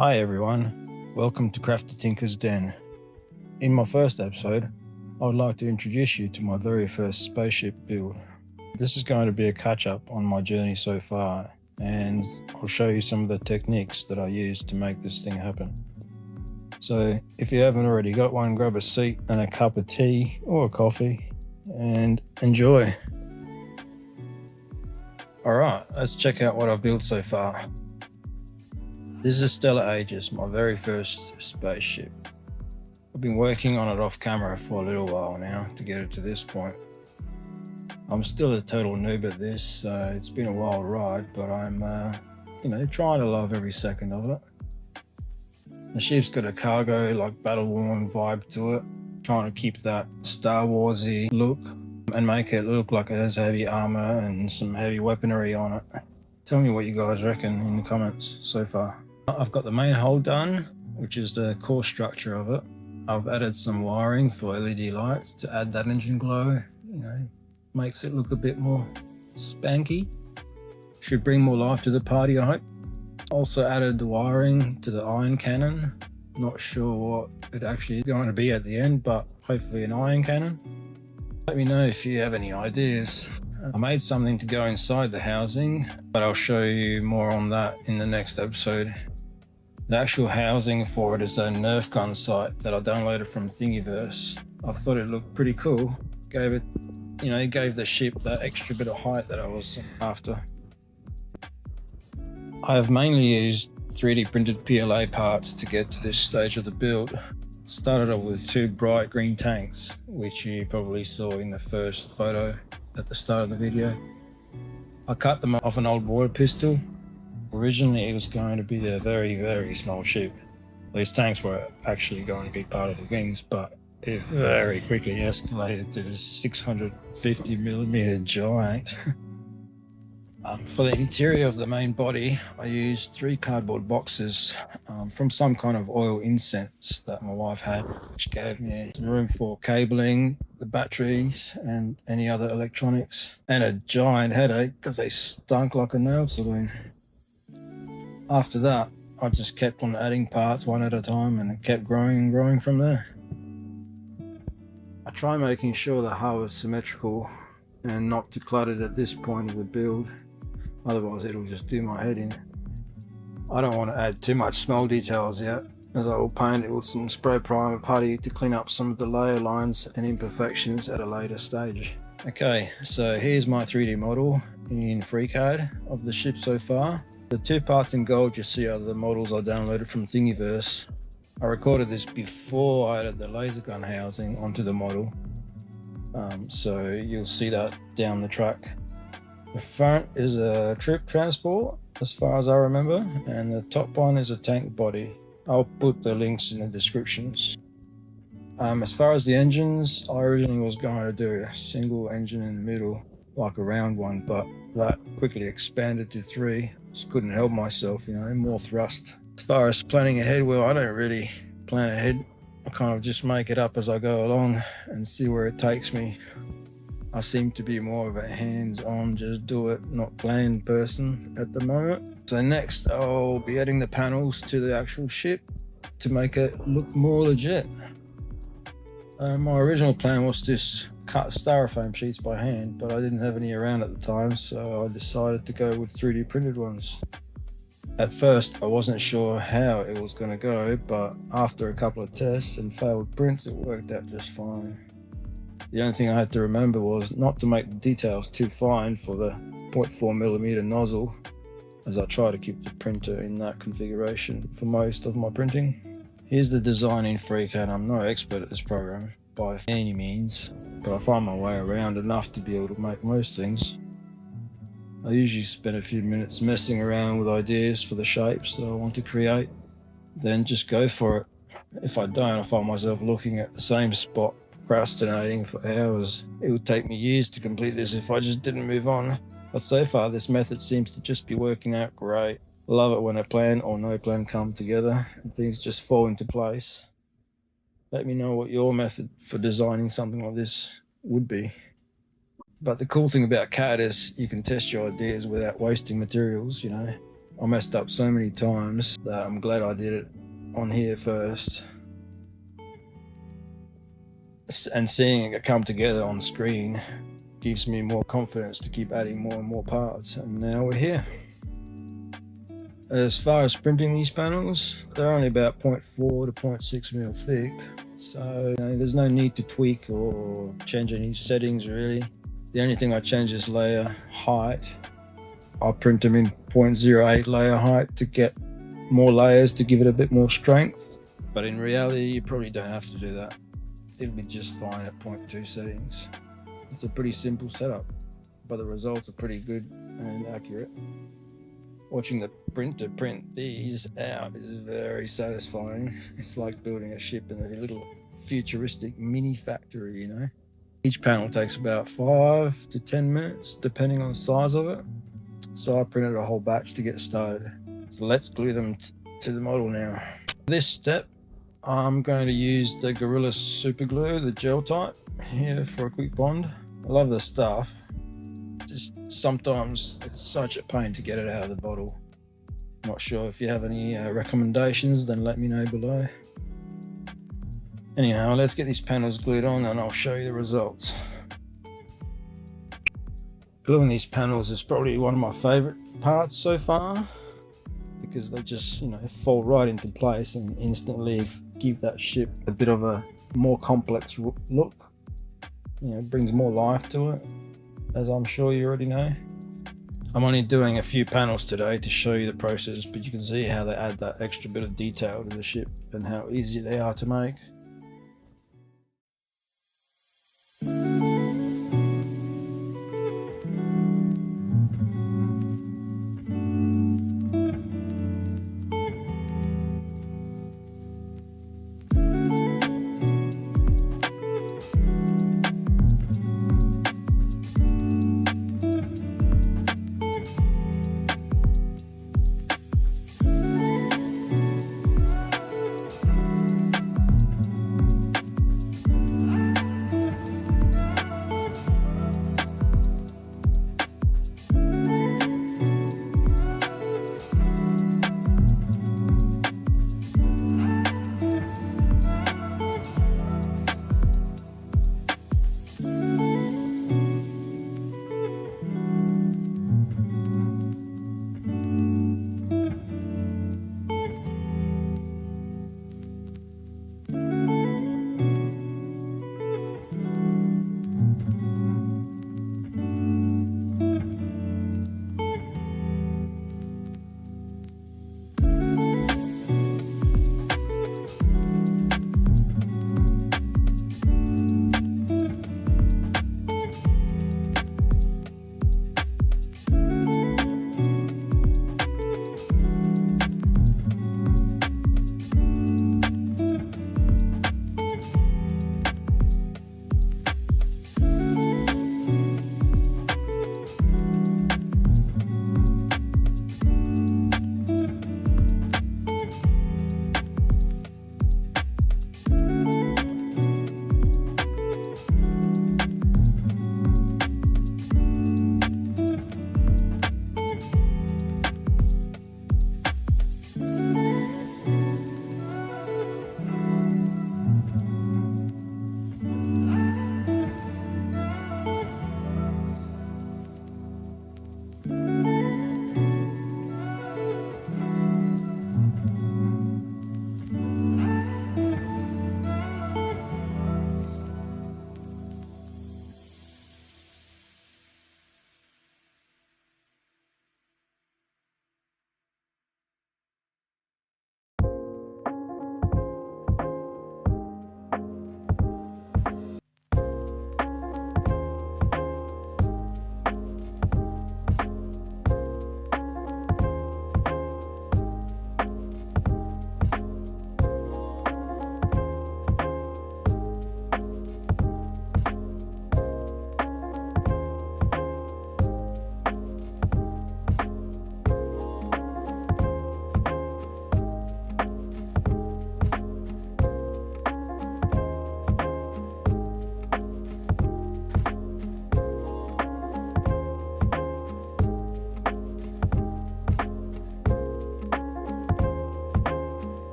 Hi everyone, welcome to Crafty Tinker's Den. In my first episode, I would like to introduce you to my very first spaceship build. This is going to be a catch-up on my journey so far, and I'll show you some of the techniques that I used to make this thing happen. So if you haven't already got one, grab a seat and a cup of tea or a coffee and enjoy. Alright, let's check out what I've built so far. This is Stellar Aegis, my very first spaceship. I've been working on it off camera for a little while now to get it to this point. I'm still a total noob at this, so it's been a wild ride, but I'm trying to love every second of it. The ship's got a cargo, like battle-worn vibe to it, trying to keep that Star Wars-y look and make it look like it has heavy armor and some heavy weaponry on it. Tell me what you guys reckon in the comments so far. I've got the main hull done, which is the core structure of it. I've added some wiring for LED lights to add that engine glow, makes it look a bit more spanky. Should bring more life to the party, I hope. Also added the wiring to the ion cannon. Not sure what it actually is going to be at the end, but hopefully an ion cannon. Let me know if you have any ideas. I made something to go inside the housing, but I'll show you more on that in the next episode. The actual housing for it is a Nerf gun sight that I downloaded from Thingiverse. I thought it looked pretty cool. Gave the ship that extra bit of height that I was after. I have mainly used 3D printed PLA parts to get to this stage of the build. Started off with two bright green tanks, which you probably saw in the first photo at the start of the video. I cut them off an old water pistol. Originally it was going to be a very, very small ship. These tanks were actually going to be part of the wings, but it very quickly escalated to this 650mm giant. For the interior of the main body, I used 3 cardboard boxes from some kind of oil incense that my wife had, which gave me some room for cabling, the batteries and any other electronics, and a giant headache because they stunk like a nail saloon. After that, I just kept on adding parts one at a time, and it kept growing and growing from there. I try making sure the hull is symmetrical and not too cluttered at this point of the build, otherwise it'll just do my head in. I don't want to add too much small details yet, as I will paint it with some spray primer putty to clean up some of the layer lines and imperfections at a later stage. Okay, so here's my 3D model in FreeCAD of the ship so far. The 2 parts in gold you see are the models I downloaded from Thingiverse. I recorded this before I added the laser gun housing onto the model, so you'll see that down the track. The front is a trip transport, as far as I remember, and the top one is a tank body. I'll put the links in the descriptions. As far as the engines, I originally was going to do a single engine in the middle, like a round one, but that quickly expanded to 3. Just couldn't help myself, more thrust. As far as planning ahead, well, I don't really plan ahead. I kind of just make it up as I go along and see where it takes me. I seem to be more of a hands-on, just do it, not plan person at the moment. So next, I'll be adding the panels to the actual ship to make it look more legit. My original plan was to cut styrofoam sheets by hand, but I didn't have any around at the time, so I decided to go with 3D printed ones. At first, I wasn't sure how it was going to go, but after a couple of tests and failed prints, it worked out just fine. The only thing I had to remember was not to make the details too fine for the 0.4mm nozzle, as I try to keep the printer in that configuration for most of my printing. Here's the design in FreeCAD. I'm no expert at this program by any means, but I find my way around enough to be able to make most things. I usually spend a few minutes messing around with ideas for the shapes that I want to create, then just go for it. If I don't, I find myself looking at the same spot, procrastinating for hours. It would take me years to complete this if I just didn't move on. But so far, this method seems to just be working out great. Love it when a plan or no plan come together and things just fall into place. Let me know what your method for designing something like this would be. But the cool thing about CAD is you can test your ideas without wasting materials, I messed up so many times that I'm glad I did it on here first. And seeing it come together on screen gives me more confidence to keep adding more and more parts, and now we're here. As far as printing these panels, they're only about 0.4 to 0.6 mil thick, so there's no need to tweak or change any settings really. The only thing I change is layer height. I print them in 0.08 layer height to get more layers to give it a bit more strength, but in reality you probably don't have to do that. It'll be just fine at 0.2 settings. It's a pretty simple setup, but the results are pretty good and accurate. Watching the printer print these out is very satisfying. It's like building a ship in a little futuristic mini factory, Each panel takes about 5 to 10 minutes, depending on the size of it. So I printed a whole batch to get started. So let's glue them to the model now. This step, I'm going to use the Gorilla Super Glue, the gel type, here for a quick bond. I love this stuff. Just sometimes it's such a pain to get it out of the bottle. Not sure if you have any recommendations, then let me know below. Anyhow, let's get these panels glued on and I'll show you the results. Gluing these panels is probably one of my favorite parts so far, because they just fall right into place and instantly give that ship a bit of a more complex look. It brings more life to it, as I'm sure you already know. I'm only doing a few panels today to show you the process, but you can see how they add that extra bit of detail to the ship and how easy they are to make.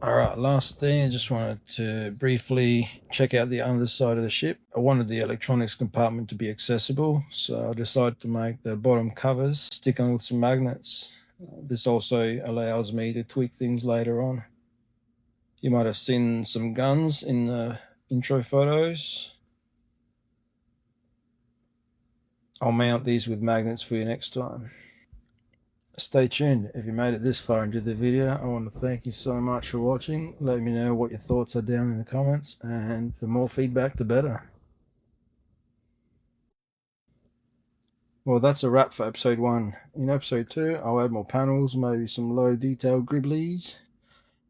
Alright, last thing, I just wanted to briefly check out the underside of the ship. I wanted the electronics compartment to be accessible, so I decided to make the bottom covers stick on with some magnets. This also allows me to tweak things later on. You might have seen some guns in the intro photos. I'll mount these with magnets for you next time. Stay tuned. If you made it this far into the video, I want to thank you so much for watching. Let me know what your thoughts are down in the comments, and the more feedback, the better. Well, that's a wrap for episode 1. In episode 2, I'll add more panels, maybe some low detail gribblies,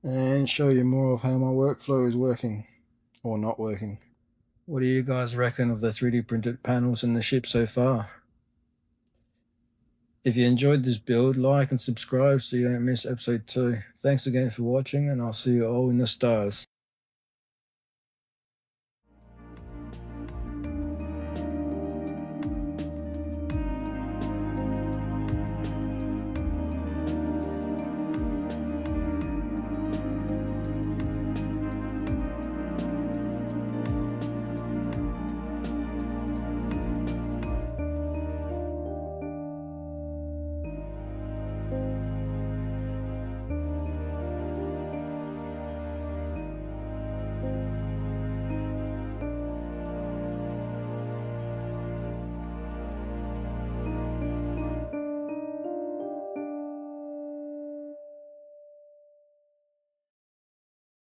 and show you more of how my workflow is working, or not working. What do you guys reckon of the 3D printed panels in the ship so far? If you enjoyed this build, like and subscribe so you don't miss episode 2. Thanks again for watching, and I'll see you all in the stars.